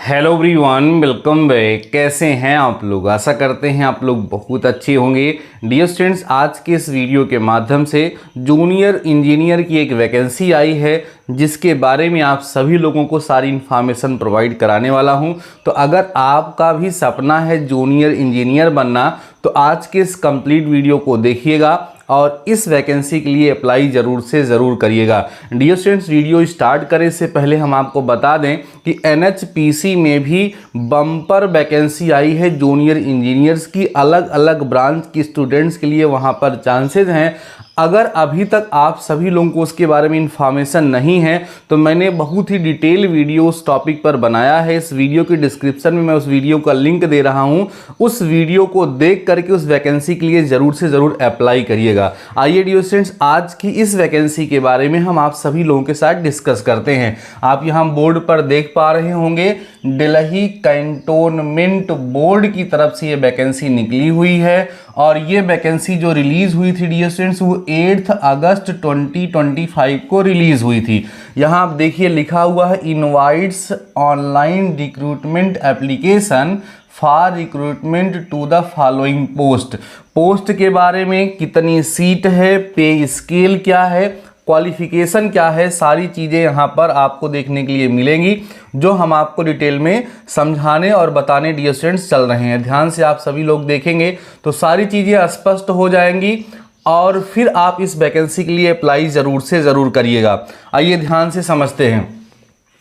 Hello everyone, welcome back. कैसे हैं आप लोग? आशा करते हैं आप लोग बहुत अच्छे होंगे। डियर स्टूडेंट्स, आज के इस वीडियो के माध्यम से जूनियर इंजीनियर की एक वैकेंसी आई है जिसके बारे में आप सभी लोगों को सारी इन्फॉर्मेशन प्रोवाइड कराने वाला हूं। तो अगर आपका भी सपना है जूनियर इंजीनियर बनना तो आज के इस कंप्लीट वीडियो को देखिएगा और इस वैकेंसी के लिए अप्लाई ज़रूर से ज़रूर करिएगा। डियर स्टूडेंट्स, वीडियो स्टार्ट करें से पहले हम आपको बता दें कि NHPC में भी बम्पर वैकेंसी आई है जूनियर इंजीनियर्स की। अलग अलग ब्रांच की स्टूडेंट्स के लिए वहां पर चांसेस हैं। अगर अभी तक आप सभी लोगों को उसके बारे में इंफॉर्मेशन नहीं है तो मैंने बहुत ही डिटेल वीडियो उस टॉपिक पर बनाया है। इस वीडियो की डिस्क्रिप्शन में मैं उस वीडियो का लिंक दे रहा हूं। उस वीडियो को देख करके उस वैकेंसी के लिए ज़रूर से ज़रूर अप्लाई करिएगा। आइए डियर स्टूडेंट्स, आज की इस वैकेंसी के बारे में हम आप सभी लोगों के साथ डिस्कस करते हैं। आप यहाँ बोर्ड पर देख पा रहे होंगे, दिल्ली कैंटोनमेंट बोर्ड की तरफ से ये वैकेंसी निकली हुई है और ये वैकेंसी जो रिलीज हुई थी डियर स्टूडेंट्स वो 8 अगस्त 2025 को रिलीज हुई थी। यहाँ आप देखिए लिखा हुआ है invites online recruitment application for recruitment to the following post. Post के बारे में कितनी सीट है, पे स्केल क्या है, क्वालिफिकेशन क्या है, सारी चीज़ें यहाँ पर आपको देखने के लिए मिलेंगी जो हम आपको डिटेल में समझाने और बताने डियर स्टूडेंट्स चल रहे हैं। ध्यान से आप सभी लोग देखेंगे तो सारी चीज़ें स्पष्ट हो जाएंगी और फिर आप इस वैकेंसी के लिए अप्लाई ज़रूर से ज़रूर करिएगा। आइए ध्यान से समझते हैं।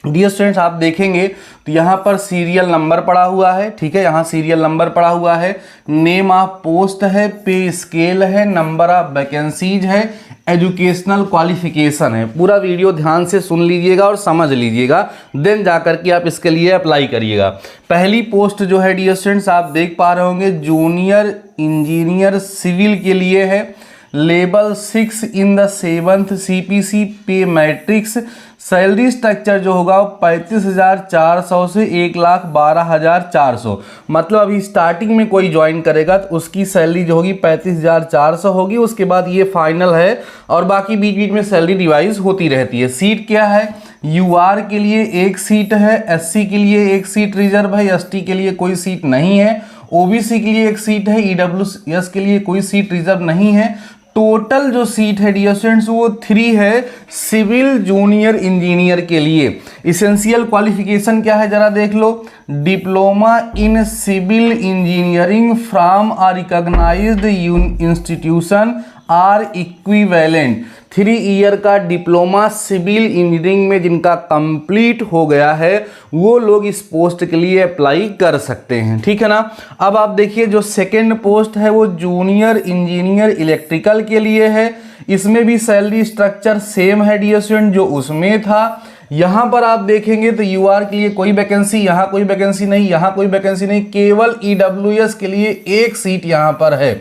डियर स्टूडेंट्स, आप देखेंगे तो यहाँ पर सीरियल नंबर पड़ा हुआ है। ठीक है, यहाँ सीरियल नंबर पड़ा हुआ है, नेम ऑफ पोस्ट है, पे स्केल है, नंबर ऑफ वैकेंसीज है, एजुकेशनल क्वालिफिकेशन है। पूरा वीडियो ध्यान से सुन लीजिएगा और समझ लीजिएगा, देन जाकर के आप इसके लिए अप्लाई करिएगा। पहली पोस्ट जो है डियर स्टूडेंट्स आप देख पा रहे होंगे जूनियर इंजीनियर सिविल के लिए है। Level 6 in the 7th CPC पे मैट्रिक्स। सैलरी स्ट्रक्चर जो होगा वो 35,400 से 1,12,400। मतलब अभी स्टार्टिंग में कोई ज्वाइन करेगा तो उसकी सैलरी जो होगी 35,400 होगी। उसके बाद ये फाइनल है और बाकी बीच बीच में सैलरी रिवाइज होती रहती है। सीट क्या है? UR के लिए एक सीट है, SC के लिए एक सीट रिजर्व है, ST के लिए कोई सीट नहीं है, OBC के लिए एक सीट है, EWS के लिए कोई सीट रिजर्व नहीं है। टोटल जो सीट है डियर स्टूडेंट्स वो 3 है सिविल जूनियर इंजीनियर के लिए। इसेंशियल क्वालिफिकेशन क्या है जरा देख लो, diploma in civil engineering from a recognised institution or equivalent. 3 year का डिप्लोमा सिविल इंजीनियरिंग में जिनका कंप्लीट हो गया है वो लोग इस पोस्ट के लिए अप्लाई कर सकते हैं। ठीक है ना। अब आप देखिए जो सेकंड पोस्ट है वो जूनियर इंजीनियर इलेक्ट्रिकल के लिए है। इसमें भी सैलरी स्ट्रक्चर सेम है डियर स्टूडेंट जो उसमें था। यहाँ पर आप देखेंगे तो UR के लिए कोई वैकेंसी, यहाँ कोई वैकेंसी नहीं, यहाँ कोई वैकेंसी नहीं, केवल EWS के लिए एक सीट यहाँ पर है।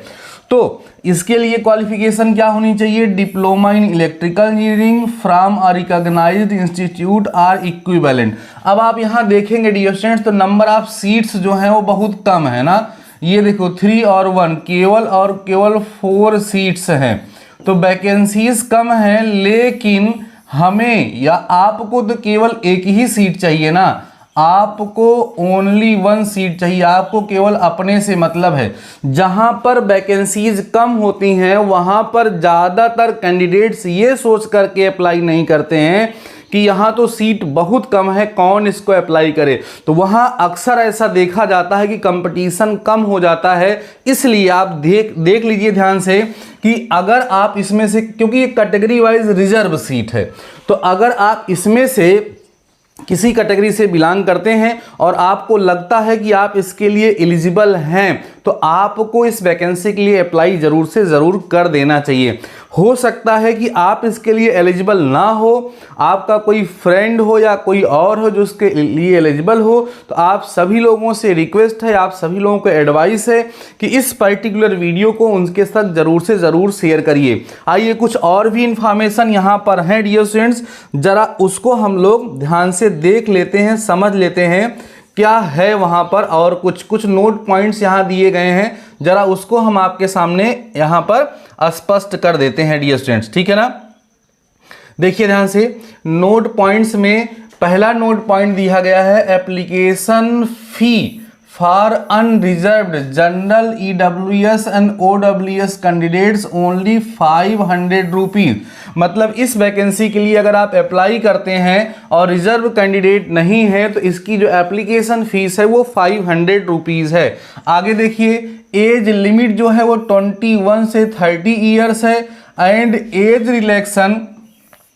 तो इसके लिए क्वालिफिकेशन क्या होनी चाहिए? Diploma in electrical engineering from a recognised institute or equivalent. अब आप यहाँ देखेंगे डियर स्टूडेंट्स तो नंबर ऑफ सीट्स जो हैं वो बहुत कम है ना। ये देखो 3 और 1 केवल 4 सीट्स हैं। तो वैकेंसीज कम है लेकिन हमें या आपको तो केवल एक ही सीट चाहिए ना। आपको ओनली 1 सीट चाहिए, आपको केवल अपने से मतलब है। जहां पर वैकेंसीज कम होती हैं वहां पर ज़्यादातर कैंडिडेट्स ये सोच करके अप्लाई नहीं करते हैं कि यहाँ तो सीट बहुत कम है, कौन इसको अप्लाई करे। तो वहाँ अक्सर ऐसा देखा जाता है कि कंपटीशन कम हो जाता है। इसलिए आप देख लीजिए ध्यान से कि अगर आप इसमें से, क्योंकि ये कैटेगरी वाइज रिजर्व सीट है, तो अगर आप इसमें से किसी कैटेगरी से बिलोंग करते हैं और आपको लगता है कि आप इसके लिए एलिजिबल हैं तो आपको इस वैकेंसी के लिए अप्लाई ज़रूर से ज़रूर कर देना चाहिए। हो सकता है कि आप इसके लिए एलिजिबल ना हो, आपका कोई फ्रेंड हो या कोई और हो जो उसके लिए एलिजिबल हो, तो आप सभी लोगों से रिक्वेस्ट है, आप सभी लोगों को एडवाइस है कि इस पर्टिकुलर वीडियो को उनके साथ ज़रूर से ज़रूर शेयर करिए। आइए कुछ और भी इंफॉर्मेशन यहाँ पर हैं डियर स्टूडेंट्स, ज़रा उसको हम लोग ध्यान से देख लेते हैं, समझ लेते हैं क्या है वहाँ पर, और कुछ नोट पॉइंट्स यहाँ दिए गए हैं, जरा उसको हम आपके सामने यहाँ पर स्पष्ट कर देते हैं डियर स्टूडेंट्स। ठीक है ना। देखिए ध्यान से, नोट पॉइंट्स में पहला नोट पॉइंट दिया गया है application fee for unreserved general EWS and OWS candidates only 500 rupees. मतलब इस वैकेंसी के लिए अगर आप अप्लाई करते हैं और रिजर्व कैंडिडेट नहीं है तो इसकी जो एप्लीकेशन फीस है वो 500 रुपीज़ है। आगे देखिए, एज लिमिट जो है वो 21 से 30 ईयर्स है and age relaxation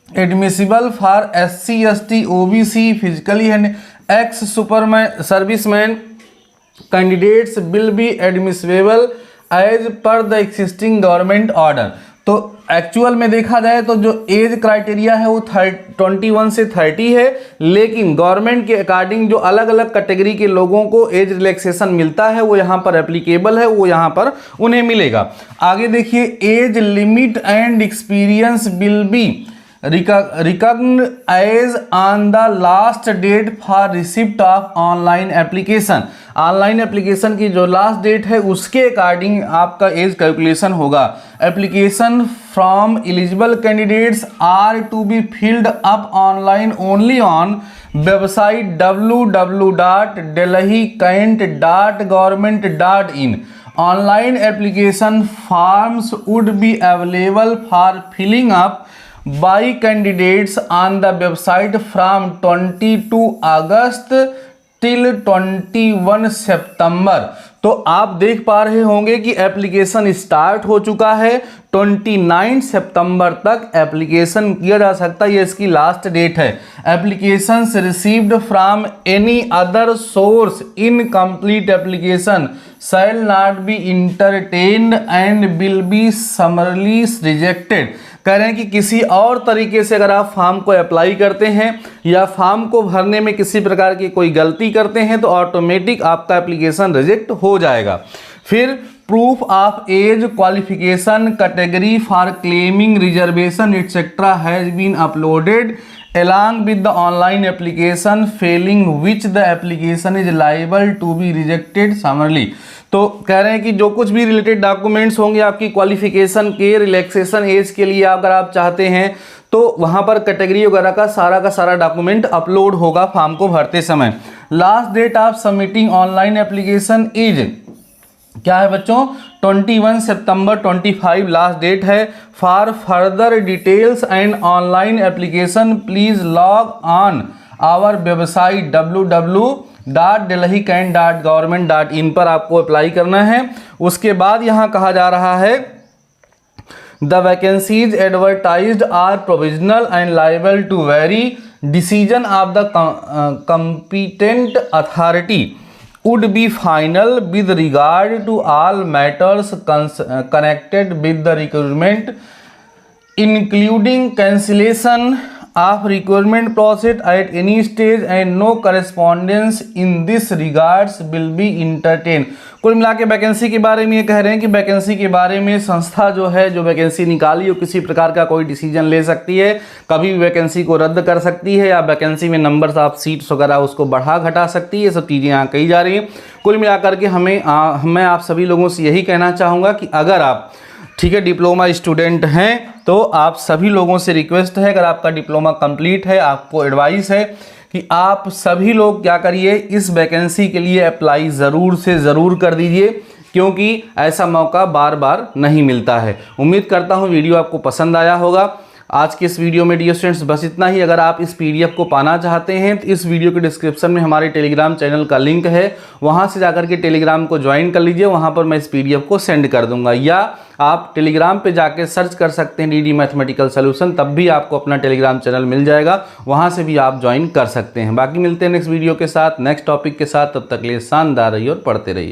admissible for SC ST OBC physically and ex superman serviceman candidates will be admissible as per the existing government order. तो एक्चुअल में देखा जाए तो जो एज क्राइटेरिया है वो 21 से 30 है, लेकिन गवर्नमेंट के अकॉर्डिंग जो अलग अलग कैटेगरी के लोगों को एज रिलैक्सेशन मिलता है वो यहाँ पर एप्लीकेबल है, वो यहाँ पर उन्हें मिलेगा। आगे देखिए, age limit and experience will be recognized as on the last date for receipt of online application। Online application की जो लास्ट डेट है उसके अकॉर्डिंग आपका एज कैलकुलेशन होगा। Application from eligible candidates are to be filled up online only on website www.delhicant.government.in। Online application forms would be available for filling up by candidates on the website from 22 August till 21 September। तो आप देख पा रहे होंगे कि application start हो चुका है, 29 सितंबर तक एप्लीकेशन किया जा सकता है, ये इसकी लास्ट डेट है। Applications received from any other source incomplete application shall not be entertained and will be summarily rejected. कह रहे हैं कि किसी और तरीके से अगर आप फॉर्म को अप्लाई करते हैं या फॉर्म को भरने में किसी प्रकार की कोई गलती करते हैं तो ऑटोमेटिक आपका एप्लीकेशन रिजेक्ट हो जाएगा। फिर proof of age qualification category for claiming reservation etcetera has been uploaded along with the online application failing which the application is liable to be rejected summarily। तो कह रहे हैं कि जो कुछ भी रिलेटेड डॉक्यूमेंट्स होंगे आपकी क्वालिफिकेशन के रिलैक्सेशन एज के लिए अगर आप चाहते हैं तो वहां पर कैटेगरी वगैरह का सारा डॉक्यूमेंट अपलोड होगा फॉर्म को भरते समय। Last date of submitting online application is क्या है बच्चों, 21 सितंबर 25 लास्ट डेट है। For further details and online application please log on our website www.delhicant.government.in पर आपको अप्लाई करना है। उसके बाद यहाँ कहा जा रहा है the vacancies advertised are provisional and liable to vary, decision of the competent authority would be final with regard to all matters connected with the recruitment including cancellation of recruitment process at any stage and no correspondence in this regards will be entertained। कुल मिला के vacancy के बारे में ये कह रहे हैं कि वैकेंसी के बारे में संस्था जो है जो वैकेंसी निकाली हो किसी प्रकार का कोई डिसीजन ले सकती है, कभी भी वैकेंसी को रद्द कर सकती है या वैकेंसी में नंबर्स ऑफ सीट्स वगैरह उसको बढ़ा घटा सकती है, ये सब चीज़ें यहाँ कही जा रही हैं। कुल मिलाकर के मैं आप सभी लोगों से यही कहना चाहूँगा कि अगर आप ठीक है डिप्लोमा स्टूडेंट हैं तो आप सभी लोगों से रिक्वेस्ट है, अगर आपका डिप्लोमा कंप्लीट है आपको एडवाइस है कि आप सभी लोग क्या करिए, इस वैकेंसी के लिए अप्लाई ज़रूर से ज़रूर कर दीजिए क्योंकि ऐसा मौका बार बार नहीं मिलता है। उम्मीद करता हूँ वीडियो आपको पसंद आया होगा। आज के इस वीडियो में डियर स्टूडेंट्स बस इतना ही। अगर आप इस PDF को पाना चाहते हैं तो इस वीडियो के डिस्क्रिप्शन में हमारे टेलीग्राम चैनल का लिंक है, वहां से जाकर के टेलीग्राम को ज्वाइन कर लीजिए, वहां पर मैं इस PDF को सेंड कर दूंगा। या आप टेलीग्राम पे जाके सर्च कर सकते हैं DD मैथमेटिकल सोल्यूशन, तब भी आपको अपना टेलीग्राम चैनल मिल जाएगा, वहां से भी आप ज्वाइन कर सकते हैं। बाकी मिलते हैं नेक्स्ट वीडियो के साथ, नेक्स्ट टॉपिक के साथ। तब तक के लिए शानदार रहिए और पढ़ते रहिए।